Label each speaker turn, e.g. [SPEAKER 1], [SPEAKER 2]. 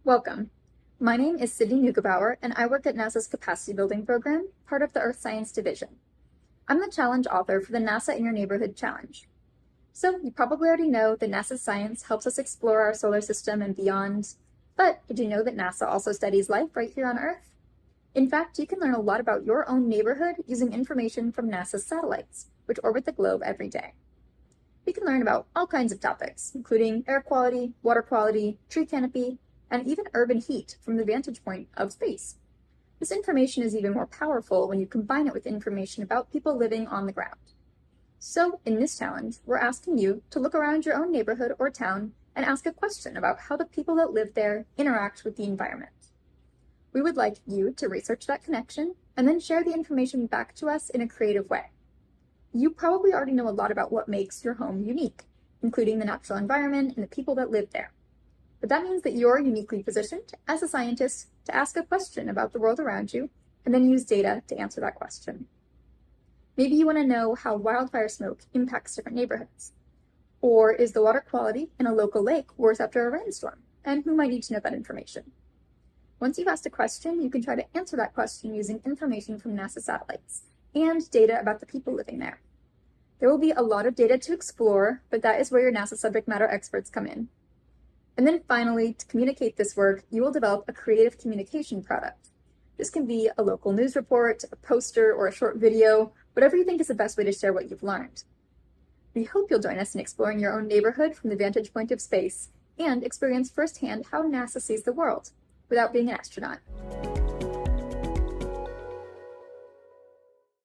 [SPEAKER 1] Welcome. My name is Sydney Neugebauer, and I work at NASA's Capacity Building Program, part of the Earth Science Division. I'm the challenge author for the NASA in Your Neighborhood Challenge. So you probably already know that NASA's science helps us explore our solar system and beyond, but did you know that NASA also studies life right here on Earth? In fact, you can learn a lot about your own neighborhood using information from NASA's satellites, which orbit the globe every day. We can learn about all kinds of topics, including air quality, water quality, tree canopy, and even urban heat from the vantage point of space. This information is even more powerful when you combine it with information about people living on the ground. So in this challenge, we're asking you to look around your own neighborhood or town and ask a question about how the people that live there interact with the environment. We would like you to research that connection and then share the information back to us in a creative way. You probably already know a lot about what makes your home unique, including the natural environment and the people that live there. But that means that you're uniquely positioned as a scientist to ask a question about the world around you and then use data to answer that question. Maybe you want to know how wildfire smoke impacts different neighborhoods. Or is the water quality in a local lake worse after a rainstorm? And who might need to know that information? Once you've asked a question, you can try to answer that question using information from NASA satellites and data about the people living there. There will be a lot of data to explore, but that is where your NASA subject matter experts come in. And then finally, to communicate this work, you will develop a creative communication product. This can be a local news report, a poster, or a short video, whatever you think is the best way to share what you've learned. We hope you'll join us in exploring your own neighborhood from the vantage point of space and experience firsthand how NASA sees the world without being an astronaut.